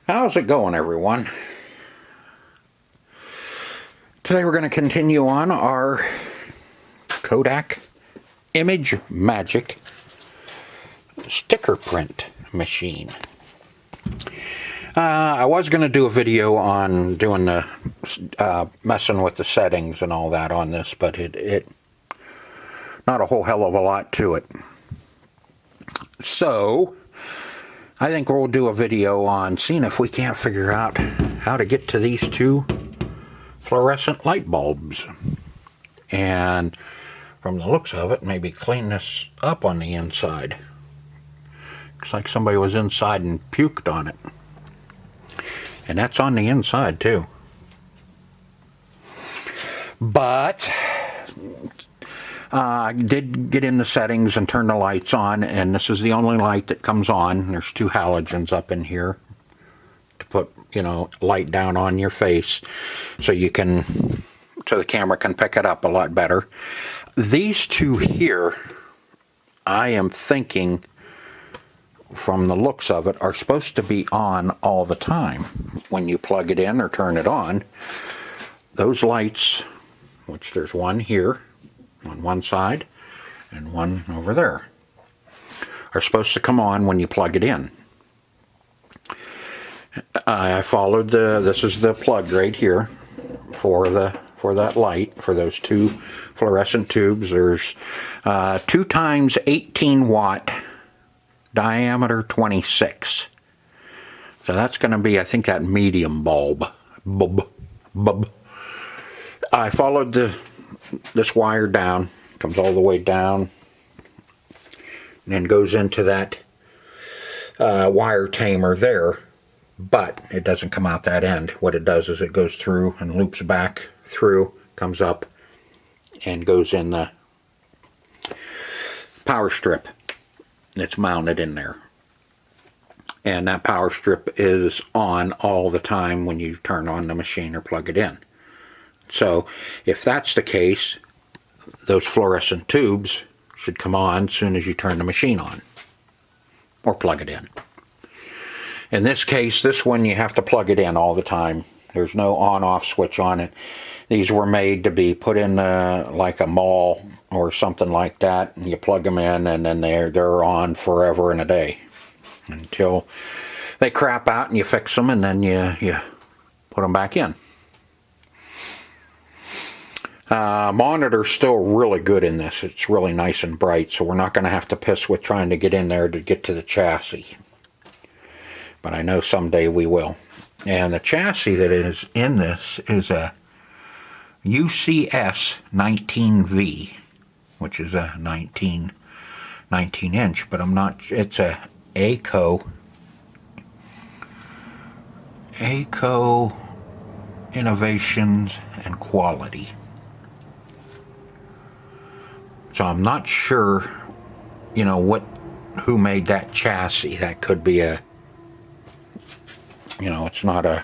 How's it going, everyone? Today we're going to continue on our Kodak Image Magic sticker print machine. I was going to do a video on doing the messing with the settings and all that on this, but it not a whole hell of a lot to it. So I think we'll do a video on seeing if we can't figure out how to get to these two fluorescent light bulbs, and from the looks of it, maybe clean this up on the inside. Looks like somebody was inside and puked on it, and that's on the inside too. But I did get in the settings and turn the lights on, and this is the only light that comes on. There's two halogens up in here to put, light down on your face so the camera can pick it up a lot better. These two here, I am thinking, from the looks of it, are supposed to be on all the time. When you plug it in or turn it on, those lights, which there's one here on one side and one over there, are supposed to come on when you plug it in. I followed this is the plug right here for that light, for those two fluorescent tubes. There's 2 times 18 watt, diameter 26. So that's going to be, I think, that medium bulb. I followed this wire down, comes all the way down, and then goes into that wire tamer there, but it doesn't come out that end. What it does is it goes through and loops back through, comes up, and goes in the power strip that's mounted in there. And that power strip is on all the time when you turn on the machine or plug it in. So if that's the case, those fluorescent tubes should come on as soon as you turn the machine on or plug it in. In this case, this one, you have to plug it in all the time. There's no on-off switch on it. These were made to be put in like a mall or something like that, and you plug them in, and then they're on forever and a day until they crap out and you fix them, and then you put them back in. Monitor's still really good in this. It's really nice and bright, so we're not going to have to piss with trying to get in there to get to the chassis. But I know someday we will. And the chassis that is in this is a UCS 19V, which is a 19 inch, but I'm not, it's a ACO Innovations and Quality. So I'm not sure, who made that chassis. That could be it's not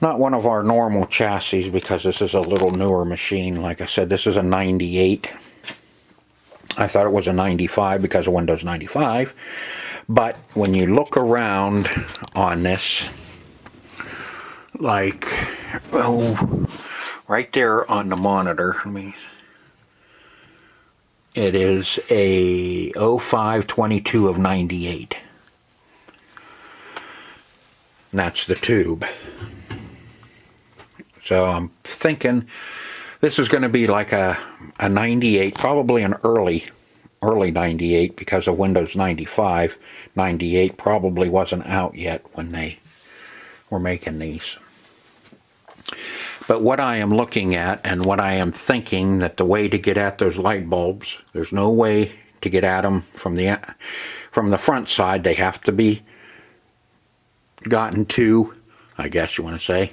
one of our normal chassis, because this is a little newer machine. Like I said, this is a 98. I thought it was a 95 because of Windows 95. But when you look around on this, like, right there on the monitor, it is a 0522 of 98. And that's the tube. So I'm thinking this is going to be like a 98, probably an early 98, because of Windows 95. 98 probably wasn't out yet when they were making these. But what I am looking at, and what I am thinking, that the way to get at those light bulbs, there's no way to get at them from the front side. They have to be gotten to, I guess you want to say,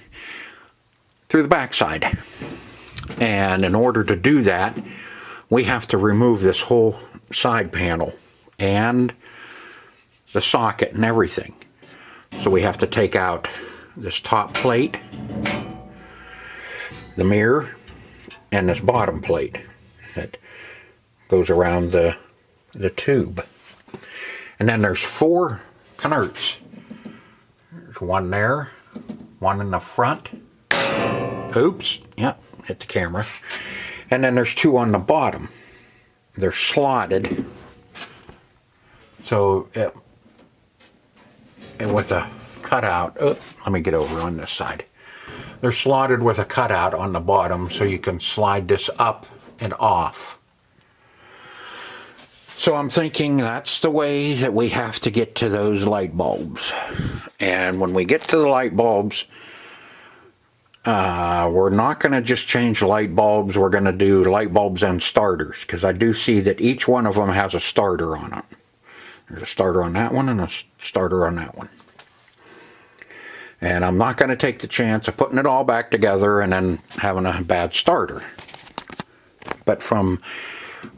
through the back side. And in order to do that, we have to remove this whole side panel and the socket and everything. So we have to take out this top plate, the mirror, and this bottom plate that goes around the tube. And then there's 4 canards. There's one there, one in the front. Oops, yep, hit the camera. And then there's two on the bottom. They're slotted. So and with a cutout, let me get over on this side. They're slotted with a cutout on the bottom so you can slide this up and off. So I'm thinking that's the way that we have to get to those light bulbs. And when we get to the light bulbs, we're not going to just change light bulbs. We're going to do light bulbs and starters, because I do see that each one of them has a starter on it. There's a starter on that one and a starter on that one. And I'm not going to take the chance of putting it all back together and then having a bad starter. But from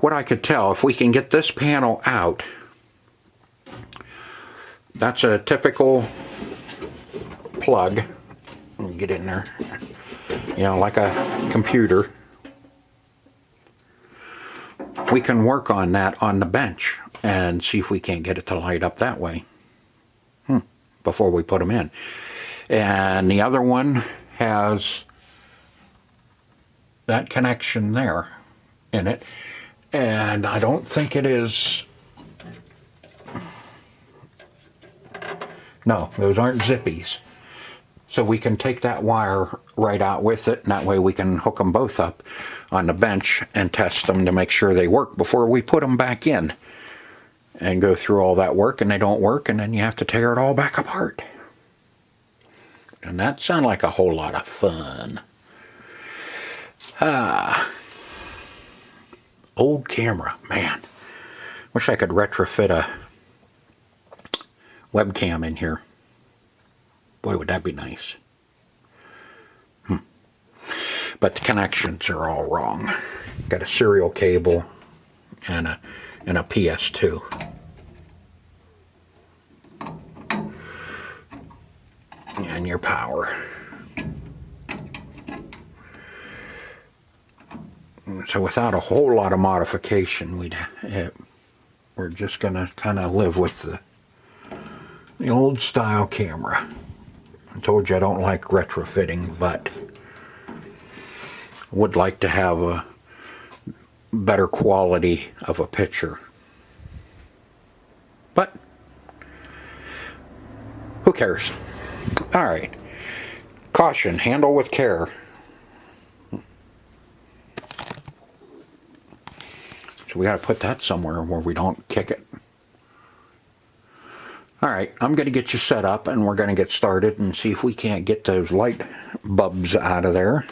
what I could tell, if we can get this panel out, that's a typical plug. Let me get in there. You know, like a computer. We can work on that on the bench and see if we can't get it to light up that way before we put them in. And the other one has that connection there in it. And I don't think it is... No, those aren't zippies. So we can take that wire right out with it, and that way we can hook them both up on the bench and test them to make sure they work before we put them back in. And go through all that work, and they don't work, and then you have to tear it all back apart. And that sounds like a whole lot of fun. Old camera, man. Wish I could retrofit a webcam in here. Boy, would that be nice. But the connections are all wrong. Got a serial cable and a PS2. And your power. So without a whole lot of modification, we're just gonna kind of live with the old style camera. I told you I don't like retrofitting, but would like to have a better quality of a picture. But who cares? All right. Caution, handle with care. So we got to put that somewhere where we don't kick it. All right, I'm going to get you set up and we're going to get started and see if we can't get those light bulbs out of there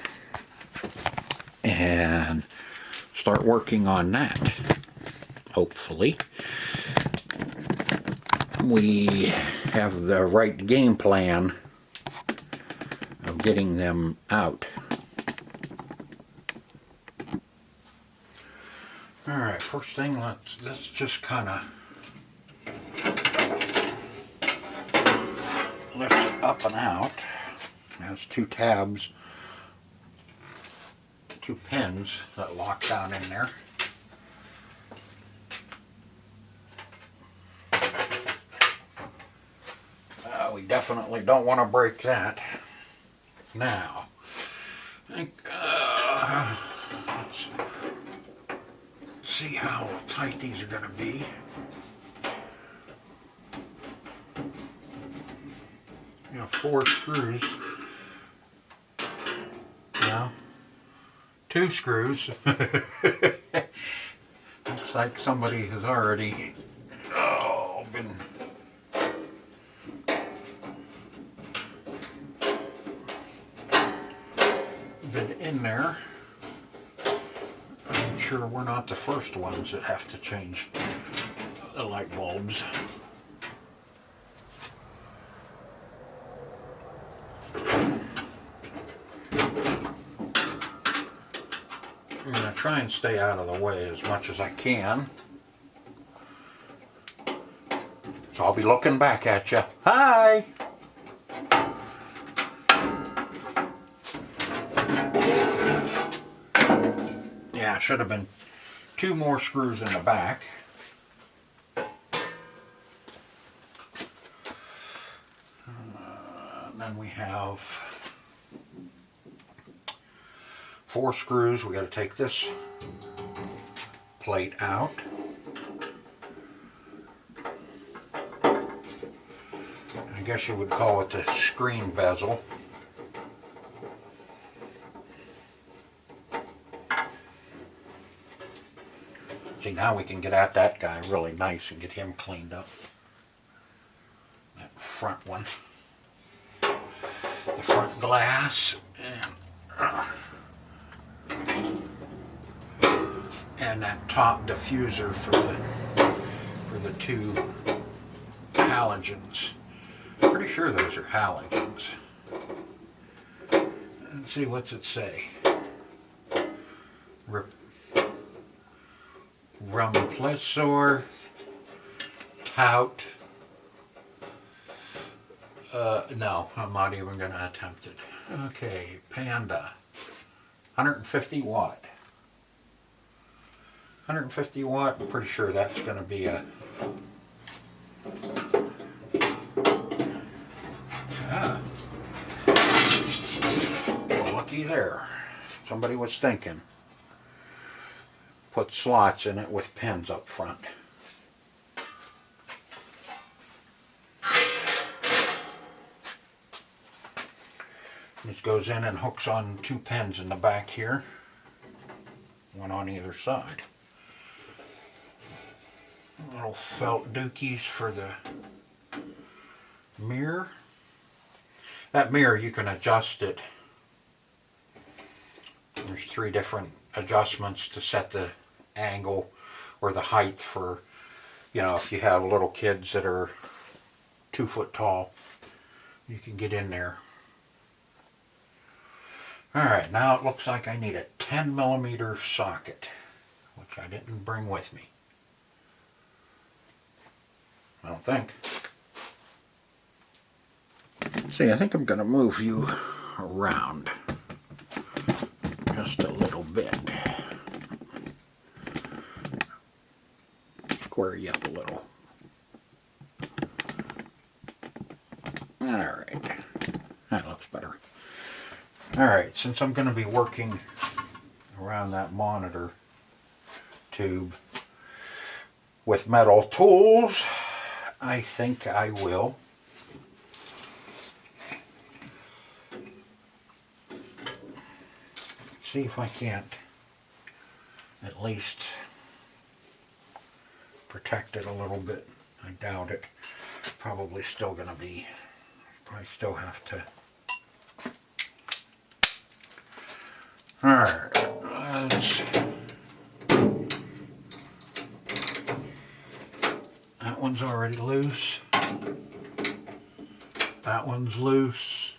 and start working on that. Hopefully we have the right game plan of getting them out. All right, first thing, let's just kind of lift it up and out. It has two tabs, two pins that lock down in there. We definitely don't want to break that. Now, I think, let's see how tight these are going to be. You know, 4 screws. No, 2 screws. Looks like somebody has already been in there. I'm sure we're not the first ones that have to change the light bulbs. I'm going to try and stay out of the way as much as I can. So I'll be looking back at you. Hi! Yeah, should have been 2 more screws in the back. then we have 4 screws. We got to take this plate out. I guess you would call it the screen bezel. See, now we can get at that guy really nice and get him cleaned up. That front one. The front glass. And that top diffuser for the 2 halogens. Pretty sure those are halogens. Let's see, what's it say? Rumplessor, tout. No, I'm not even going to attempt it. Okay, Panda. 150 watt. 150 watt, I'm pretty sure that's going to be a... Well, looky there. Somebody was thinking. Put slots in it with pins up front. This goes in and hooks on 2 pins in the back here. One on either side. Little felt dookies for the mirror. That mirror, you can adjust it. There's 3 different adjustments to set the angle or the height for, you know, if you have little kids that are 2 foot tall, you can get in there. Alright, now it looks like I need a 10mm socket, which I didn't bring with me. I don't think. See, I think I'm going to move you around just a little bit. Square you up a little. Alright, that looks better. Alright, since I'm going to be working around that monitor tube with metal tools, I think I will see if I can't at least protect it a little bit. I doubt it. Probably still going to be, probably still have to. Alright, that one's already loose. That one's loose.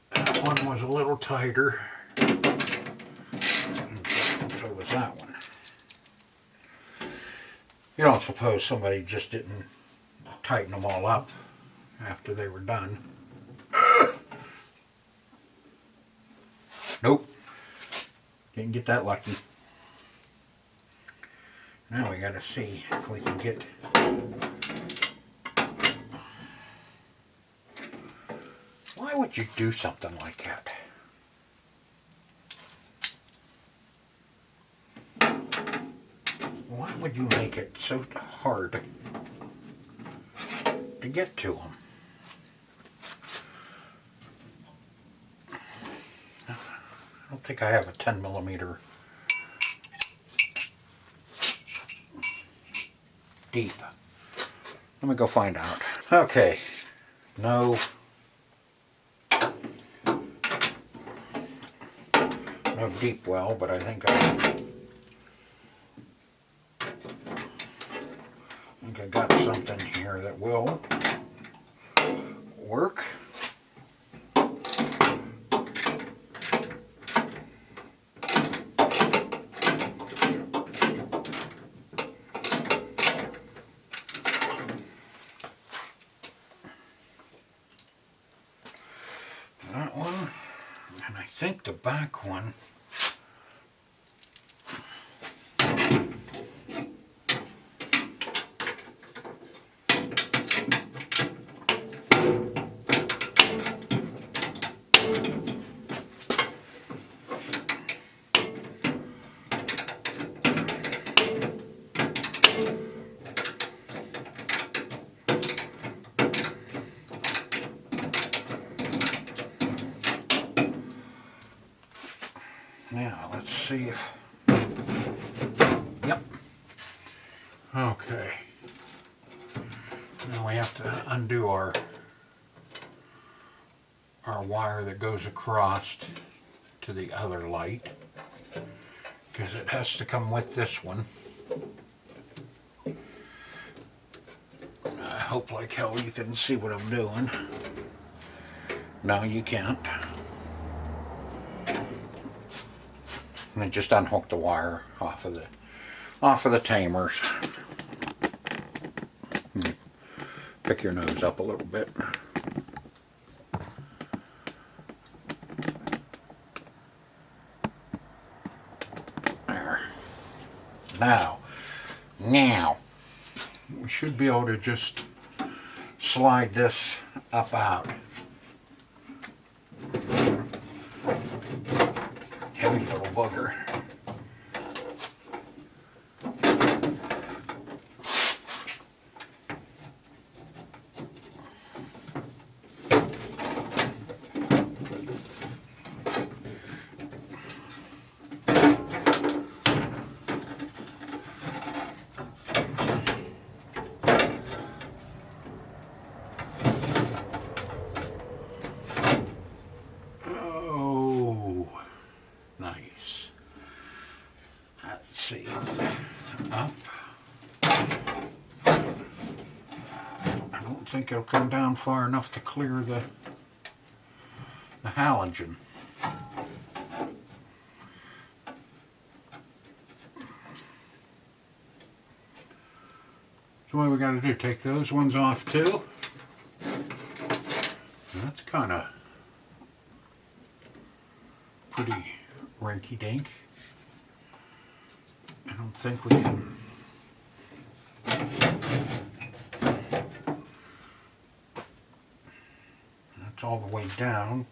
That one was a little tighter. And so was that one. You don't suppose somebody just didn't tighten them all up after they were done. Nope. Didn't get that lucky. Now we gotta see if we can get why would you do something like that? Why would you make it so hard to get to them? I don't think I have a 10mm deep. Let me go find out. Okay, no deep well, but I think I got something here that will work. That one, and I think the back one Now let's see if, yep. Okay. Now we have to undo our wire that goes across to the other light, because it has to come with this one. I hope like hell you can see what I'm doing. No, you can't. And I just unhook the wire off of the tamers. Pick your nose up a little bit. There. Now we should be able to just slide this up out. Heavy little bugger. I think it'll come down far enough to clear the halogen. So what we got to do, take those ones off too. That's kind of pretty rinky-dink. I don't think we can. That's all the way down.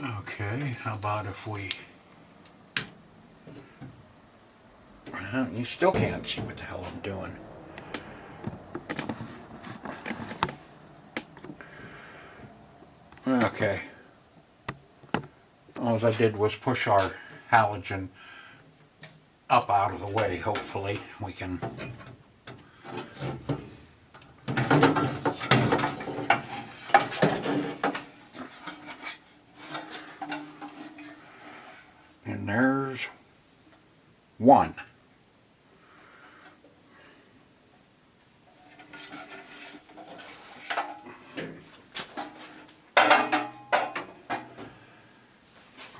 Okay, how about if we... You still can't see what the hell I'm doing. Okay. All I did was push our halogen up out of the way. Hopefully we can... And there's one.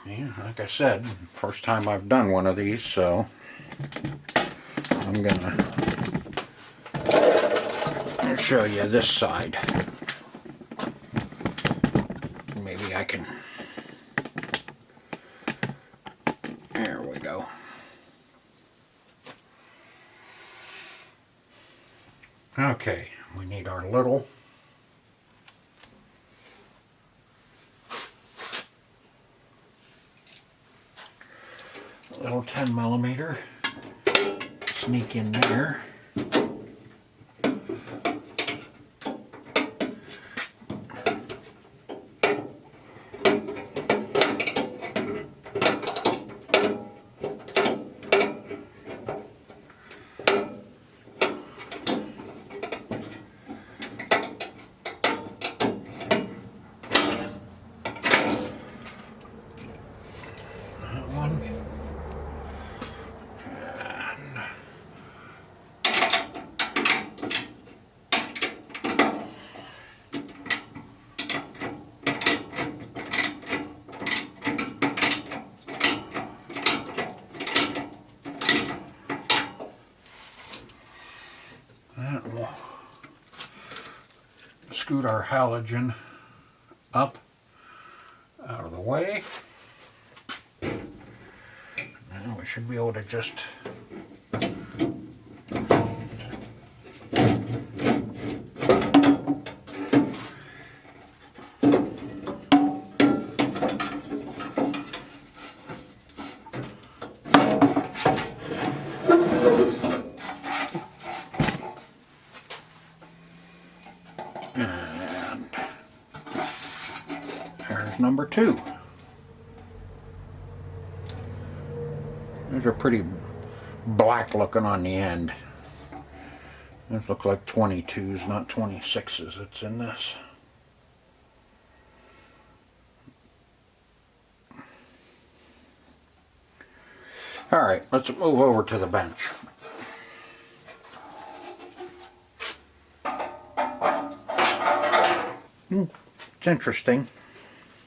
Yeah, like I said, first time I've done one of these, so I'm gonna show you this side. Maybe I can. There we go. Okay, we need our little little 10mm. Sneak in there. That will scoot our halogen up out of the way. Now we should be able to just number 2. These are pretty black looking on the end. These look like 22s, not 26s that's in this. Alright, let's move over to the bench. It's interesting.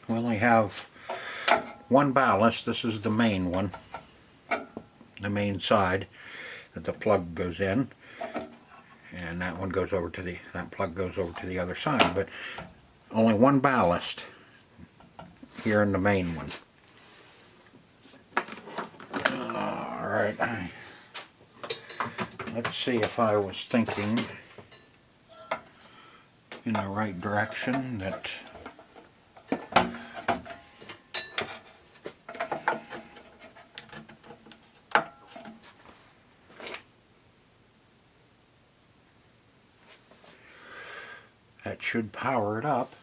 We only have one ballast. This is the main one, the main side that the plug goes in, and that one goes over to that plug goes over to the other side, but only one ballast here in the main one. Alright, let's see if I was thinking in the right direction. That should power it up.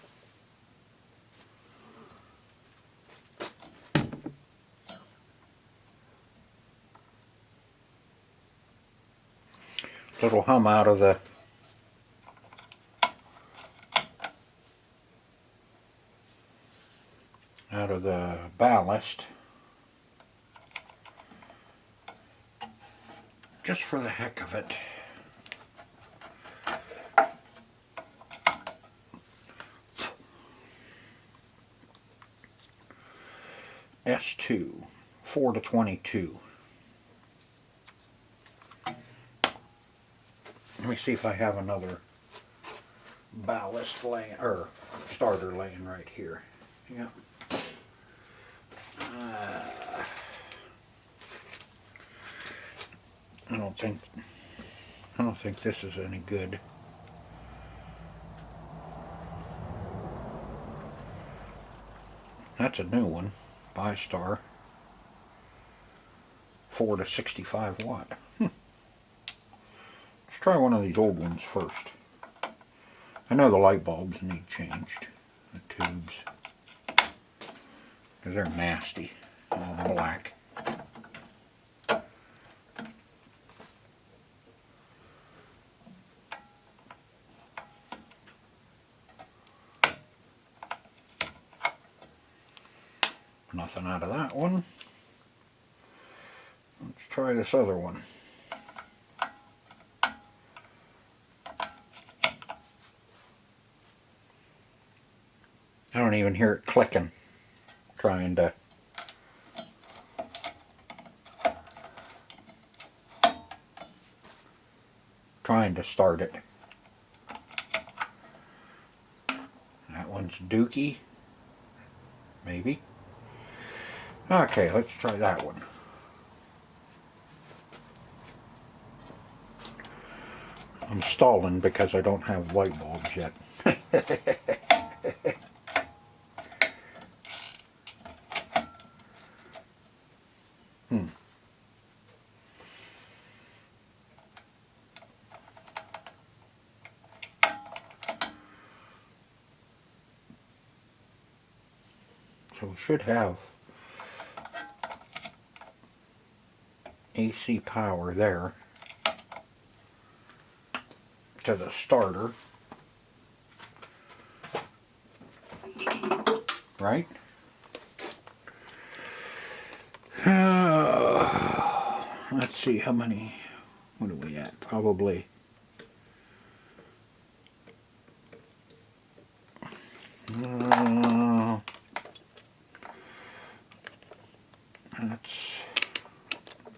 Little hum out of the ballast, just for the heck of it. S2, 4 to 22. Let me see if I have another ballast laying, or starter laying right here. Yeah. I don't think this is any good. That's a new one, Bi-Star, 4 to 65 watt. Let's try one of these old ones first. I know the light bulbs need changed, the tubes, because they're nasty, all black. Nothing out of that one. Let's try this other one. I don't even hear it clicking, trying to start it. That one's dookie, maybe. Okay, let's try that one. I'm stalling because I don't have light bulbs yet. So we should have AC power there to the starter, right? Let's see how many, what are we at? Probably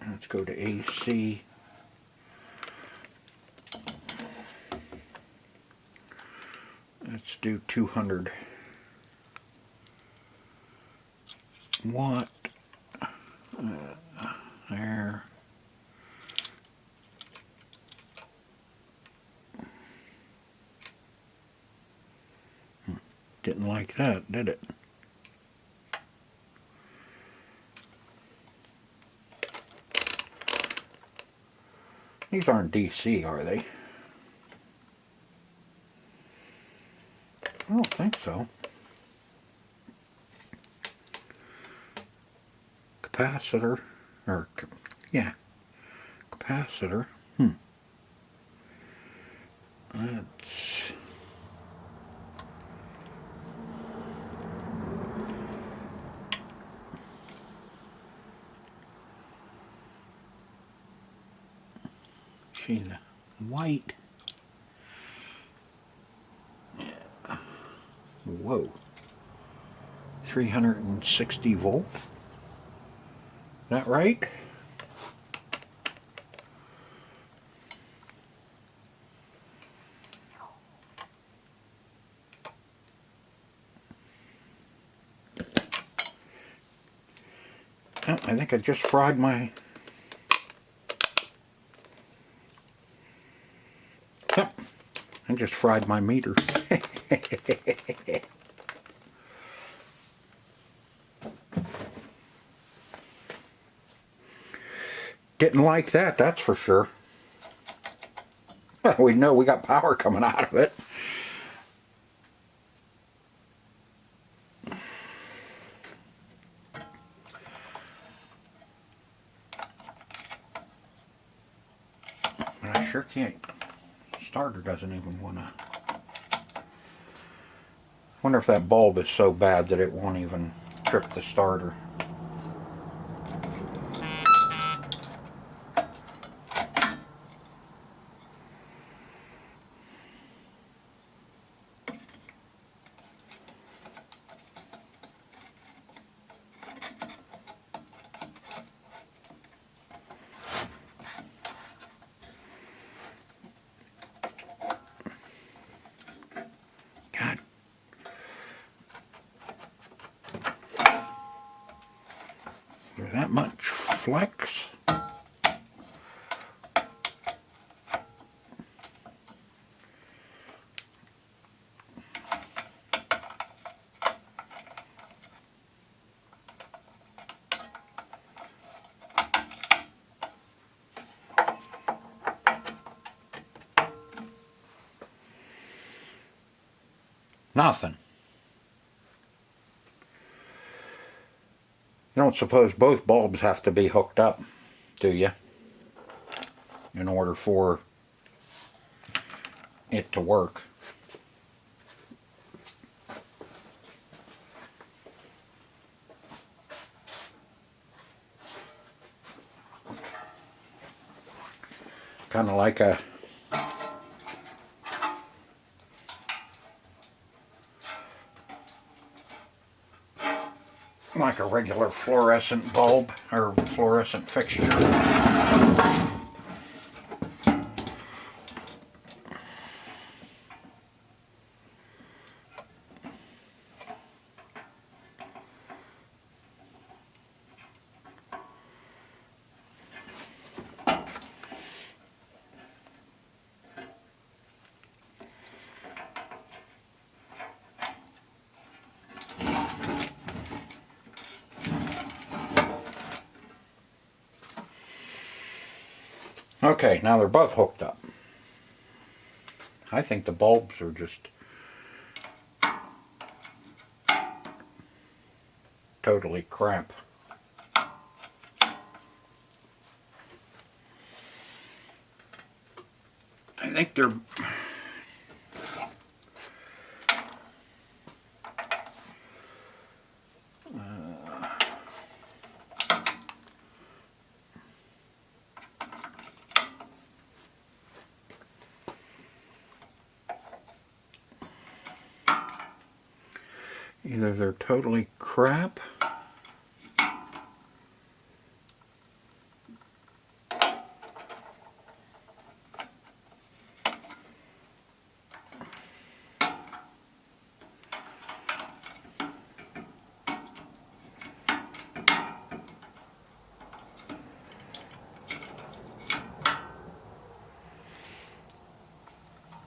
let's go to AC. Let's do 200 watt there. Didn't like that, did it? These aren't DC, are they? I don't think so. Capacitor. or yeah, capacitor. Let's see the white. Whoa, 360 volt. Is that right? Oh, I think I just fried my... Yep, I just fried my meter. Didn't like that, that's for sure. We know we got power coming out of it. But I sure can't. Starter doesn't even want to. Wonder if that bulb is so bad that it won't even trip the starter. God. Is there that much flex? Nothing. You don't suppose both bulbs have to be hooked up, do you? In order for it to work. Kind of like a regular fluorescent bulb or fluorescent fixture. Okay, now they're both hooked up. I think the bulbs are just totally crap. I think they're either they're totally crap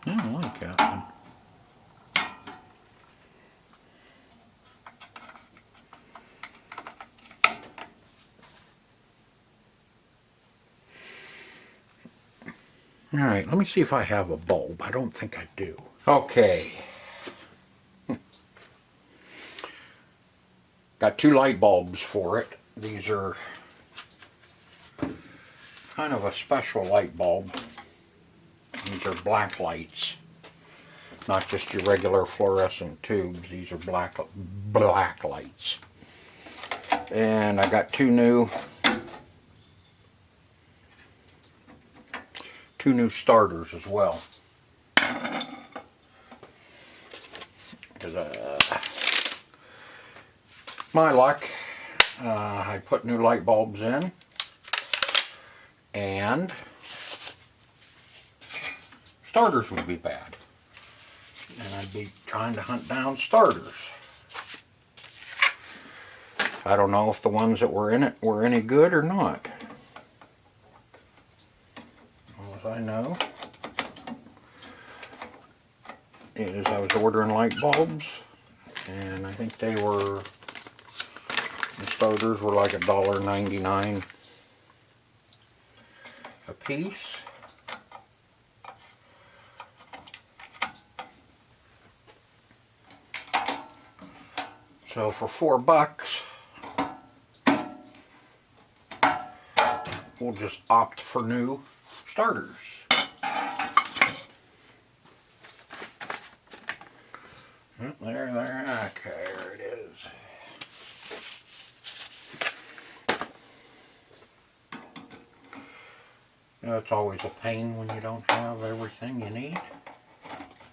I don't like that one. Alright, let me see if I have a bulb. I don't think I do. Okay. Got two light bulbs for it. These are kind of a special light bulb. These are black lights, not just your regular fluorescent tubes. These are black lights. And I got two new starters as well. My luck, I put new light bulbs in, and starters would be bad, and I'd be trying to hunt down starters. I don't know if the ones that were in it were any good or not. All I know is I was ordering light bulbs, and I think the starters were like $1.99 a piece. So for $4, we'll just opt for new starters. There, okay, there it is. You know, it's always a pain when you don't have everything you need.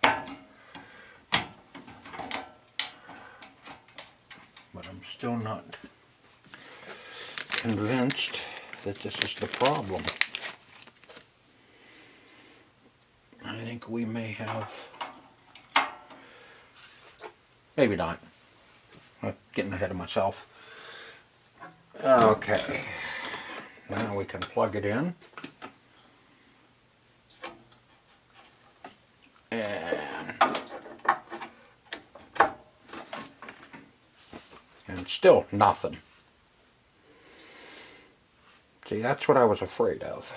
But I'm still not convinced that this is the problem. I think we may have... Maybe not. I'm getting ahead of myself. Okay. Now we can plug it in. And still nothing. See, that's what I was afraid of.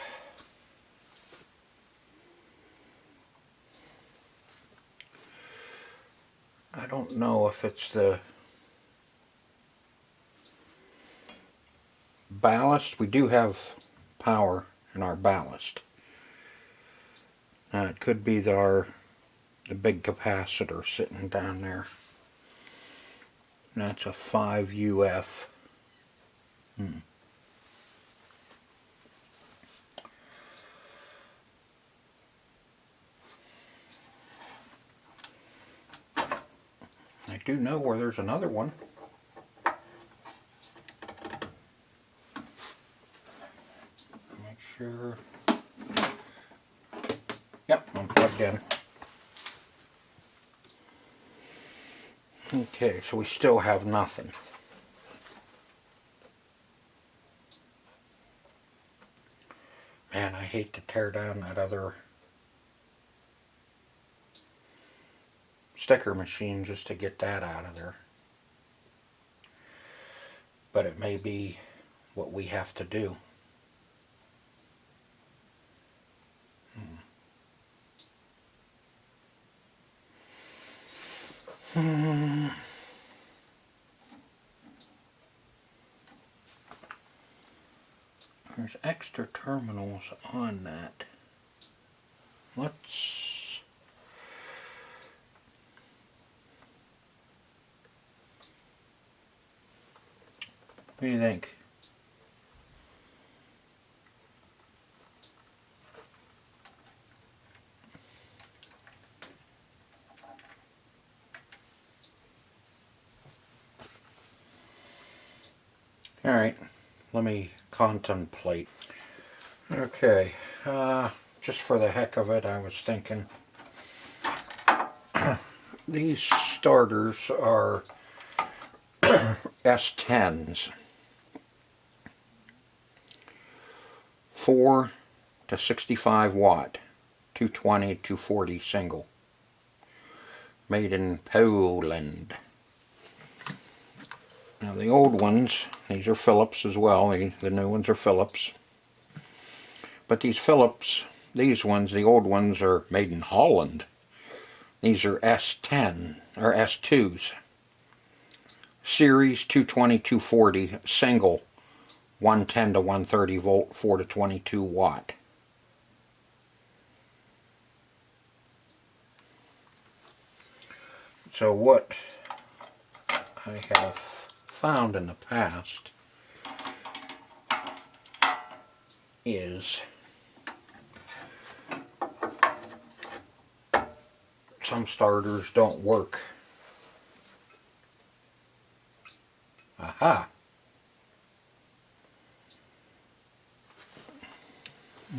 I don't know if it's the ballast. We do have power in our ballast. Now it could be the big capacitor sitting down there. And that's a 5 UF. I do know where there's another one. Make sure. Yep, I'm plugged in. Okay, so we still have nothing. Man, I hate to tear down that other sticker machine just to get that out of there. But it may be what we have to do. There's extra terminals on that. Let's... What do you think? Alright, let me contemplate. Okay, just for the heck of it, I was thinking these starters are S10s. 4 to 65 watt, 220, 240 single. Made in Poland. Now the old ones, these are Philips as well. The new ones are Philips. But these Philips, these ones, the old ones are made in Holland. These are S10 or S2s. Series 220, 240 single 110 to 130 volt, 4 to 22 watt. So what I have found in the past is some starters don't work. Aha!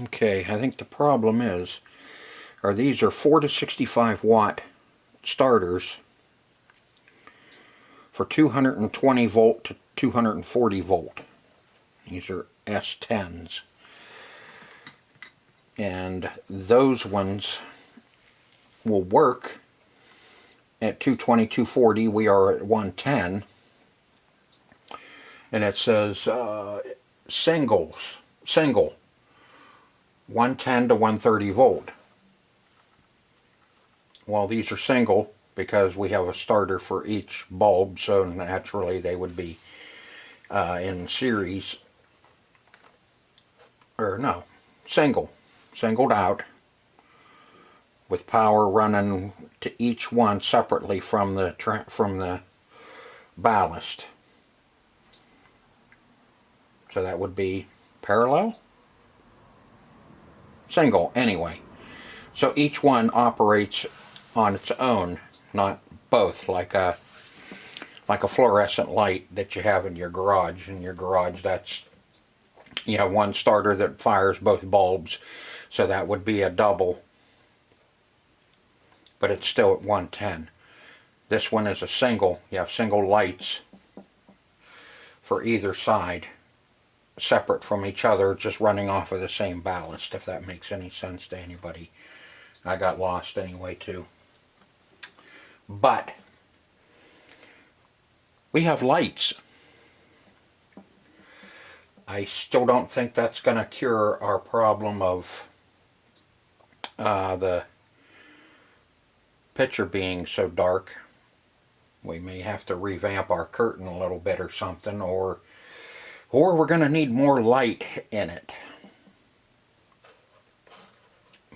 Okay, I think the problem is, these are 4 to 65 watt starters for 220 volt to 240 volt. These are S10s. And those ones will work at 220, 240. We are at 110. And it says single 110 to 130 volt. Well, these are single because we have a starter for each bulb, so naturally they would be in series, or no, singled out, with power running to each one separately from the ballast. So that would be parallel? Single, anyway. So each one operates on its own, not both, like a fluorescent light that you have in your garage. In your garage, that's, you have one starter that fires both bulbs, so that would be a double, but it's still at 110. This one is a single. You have single lights for either side, separate from each other, just running off of the same ballast, if that makes any sense to anybody. I got lost anyway too. But we have lights. I still don't think that's going to cure our problem of the picture being so dark. We may have to revamp our curtain a little bit or something, or we're going to need more light in it.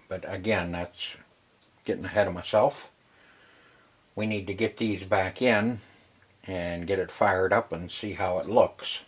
But again, that's getting ahead of myself. We need to get these back in and get it fired up and see how it looks.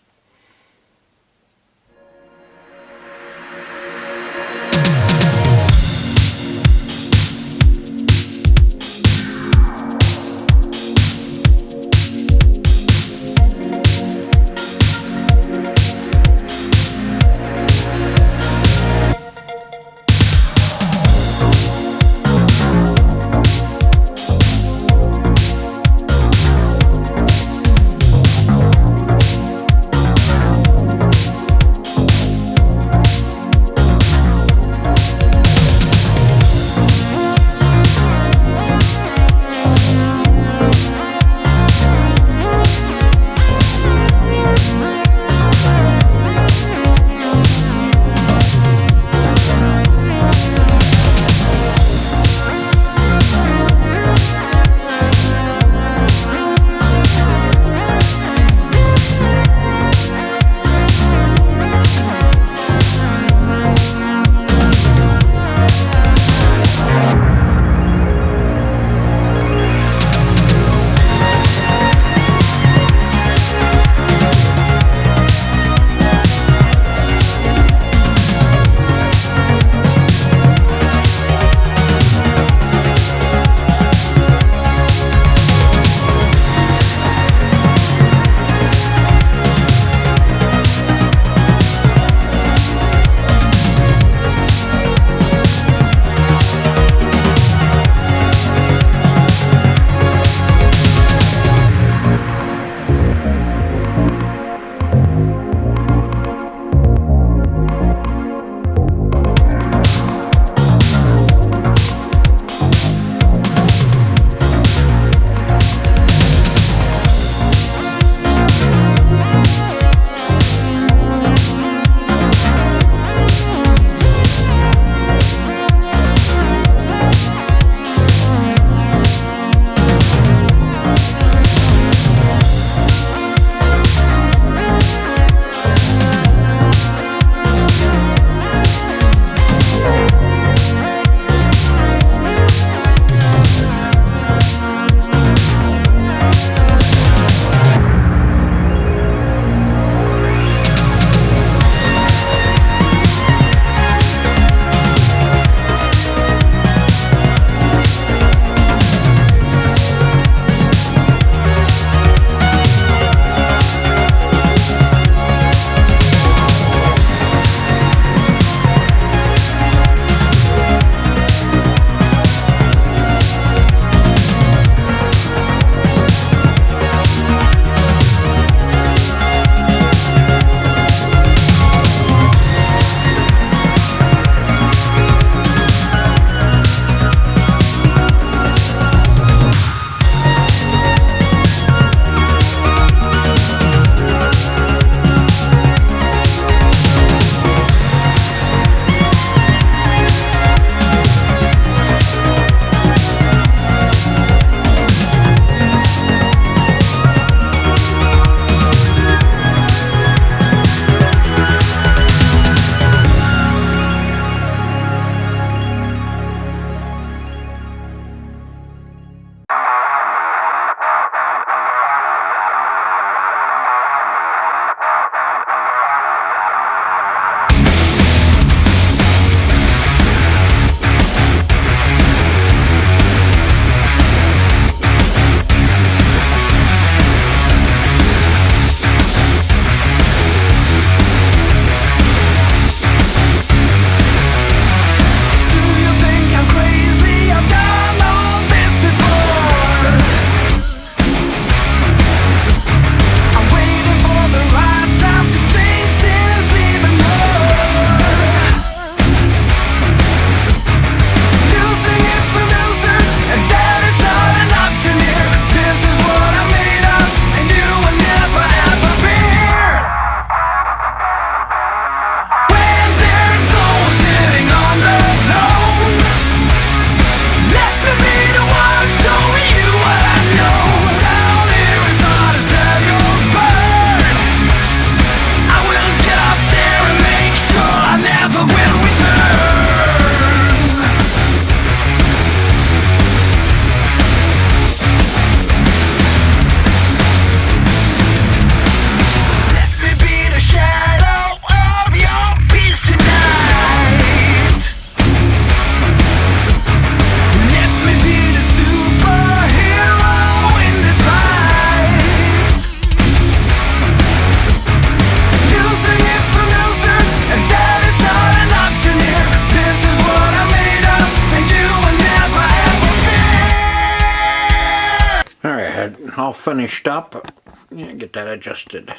all finished up. Yeah, get that adjusted.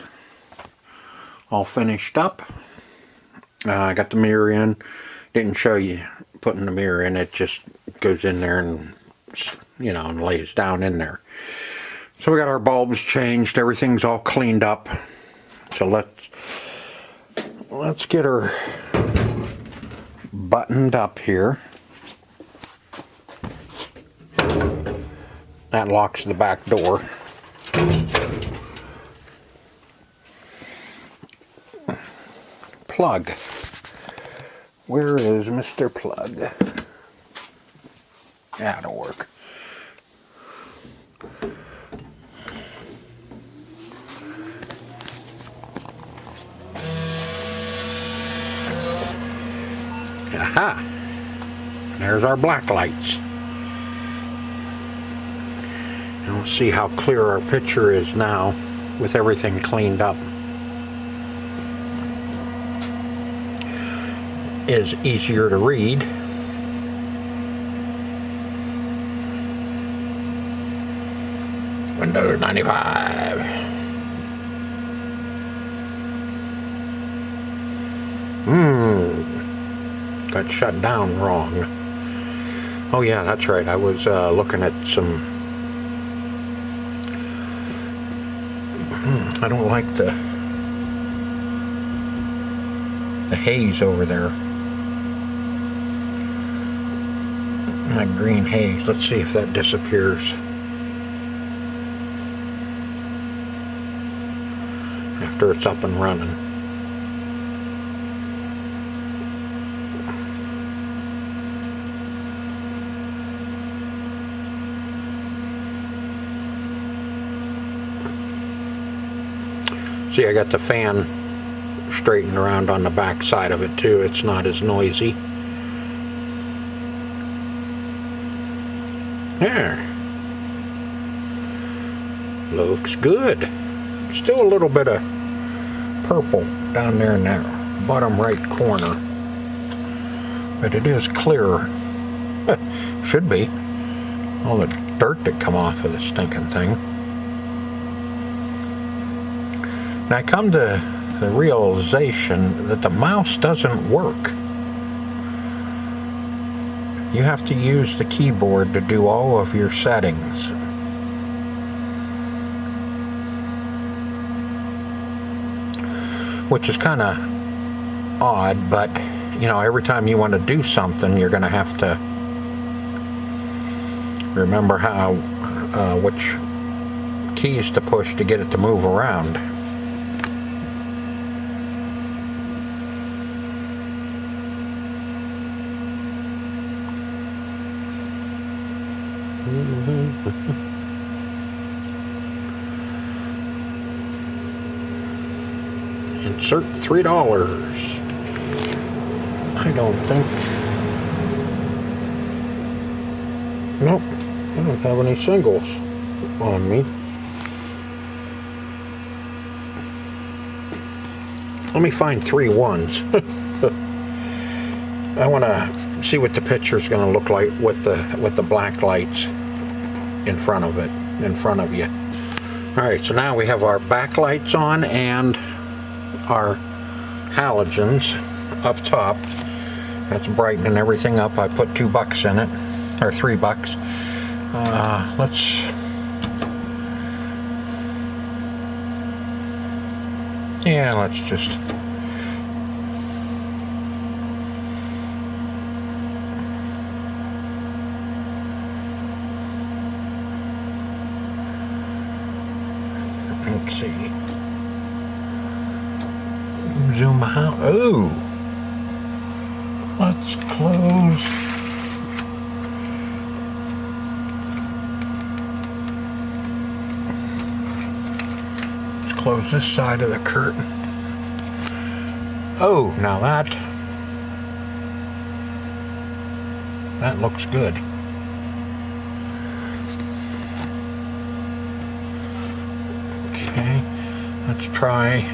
All finished up. I got the mirror in. Didn't show you putting the mirror in. It just goes in there and, you know, and lays down in there. So we got our bulbs changed. Everything's all cleaned up. So let's get her buttoned up here. That locks the back door. Plug. Where is Mr. Plug? That'll work. Aha! There's our black lights. And we'll see how clear our picture is now with everything cleaned up. Is easier to read. Windows 95. Got shut down wrong. Oh yeah, that's right. I was looking at some. I don't like the haze over there. That green haze. Let's see if that disappears after it's up and running. See, I got the fan straightened around on the back side of it too. It's not as noisy. There. Looks good. Still a little bit of purple down there in that bottom right corner. But it is clearer. Should be. All the dirt that come off of the stinking thing. And I come to the realization that the mouse doesn't work. You have to use the keyboard to do all of your settings. Which is kind of odd, but you know, every time you want to do something, you're going to have to remember how which keys to push to get it to move around. Insert $3. I don't think. Nope, I don't have any singles on me. Let me find 3 ones. I want to see what the picture's going to look like with the black lights in front of it, in front of you. All right, so now we have our backlights on and our halogens up top. That's brightening everything up. I put $2 in it, or $3. Let's just let's see. Zoom out. Oh, let's close. Let's close this side of the curtain. Oh, now that looks good. Okay, let's try.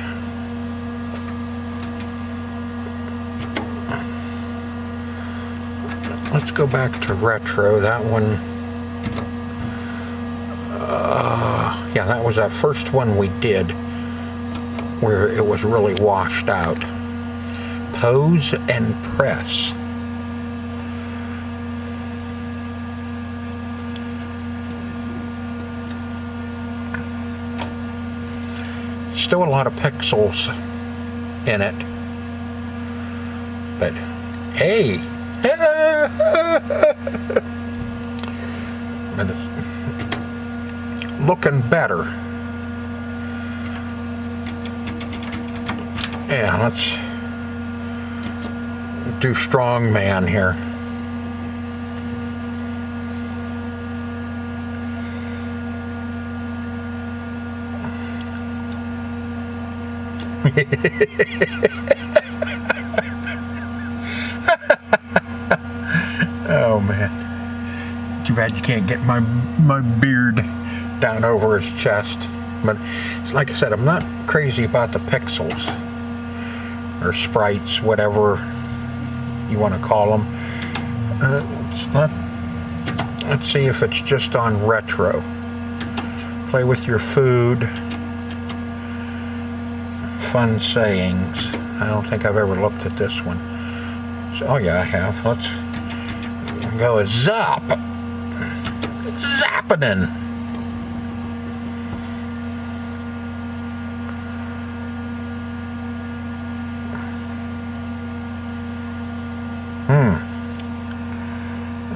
Let's go back to retro. That one, that was that first one we did where it was really washed out. Pose and press. Still a lot of pixels in it, but hey, and it's looking better. Yeah, let's do strongman here. Oh man, too bad you can't get my beard down over his chest. But like I said, I'm not crazy about the pixels or sprites, whatever you want to call them. Let's see if it's just on retro. Play with your food. Fun sayings. I don't think I've ever looked at this one. So, oh yeah, I have. Let's go with Zap. Zappinin'.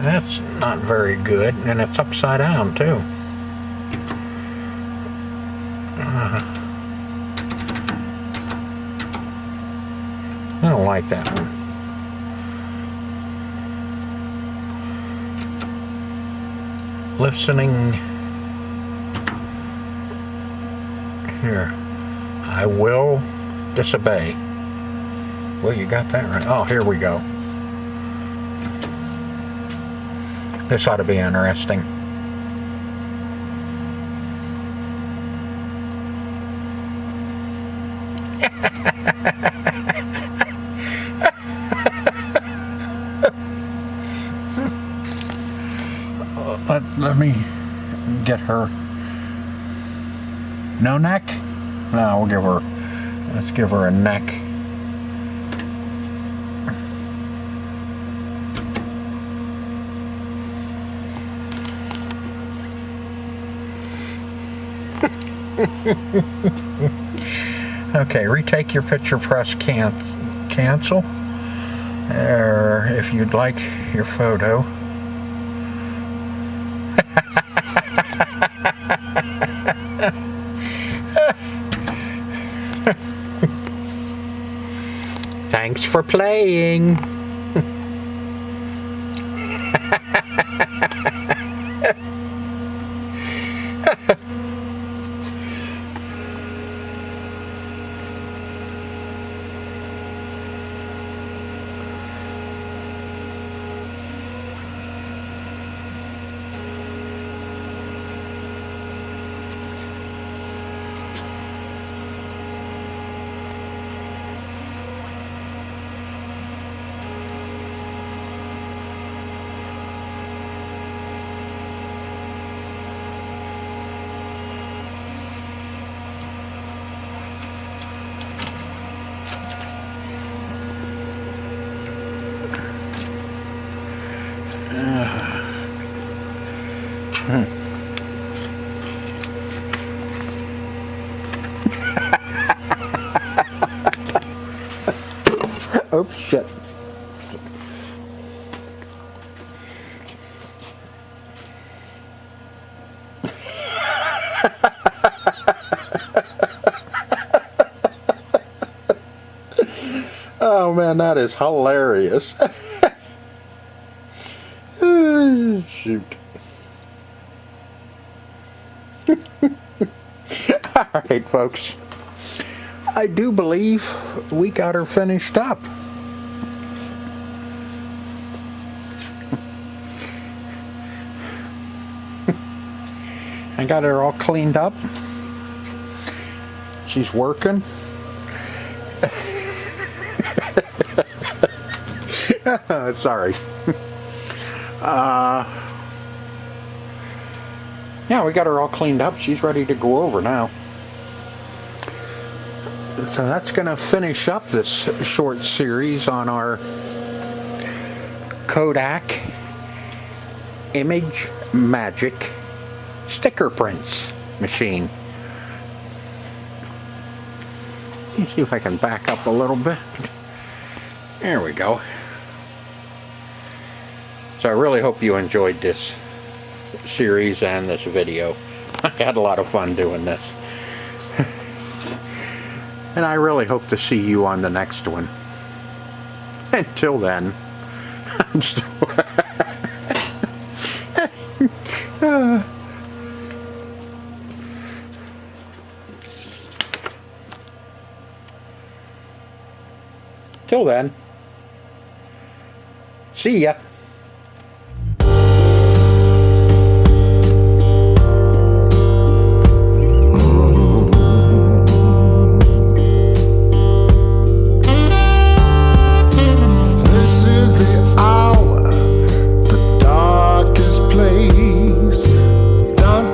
That's not very good, and it's upside down too. I don't like that one. Listening. Here. I will disobey. Well, you got that right. Oh, here we go. This ought to be interesting. Let me get her. No neck? No, we'll give her. Let's give her a neck. Okay, retake your picture, press cancel. Or if you'd like your photo. Thanks for playing. Oh shit. Oh man, that is hilarious. Shoot. Alright folks, I do believe we got her finished up. I got her all cleaned up. She's working. Sorry. yeah, we got her all cleaned up. She's ready to go over now. So that's going to finish up this short series on our Kodak Image Magic sticker prints machine. Let me see if I can back up a little bit. There we go. So I really hope you enjoyed this series and this video. I had a lot of fun doing this. And I really hope to see you on the next one. Until then, I'm still... Till then, see ya.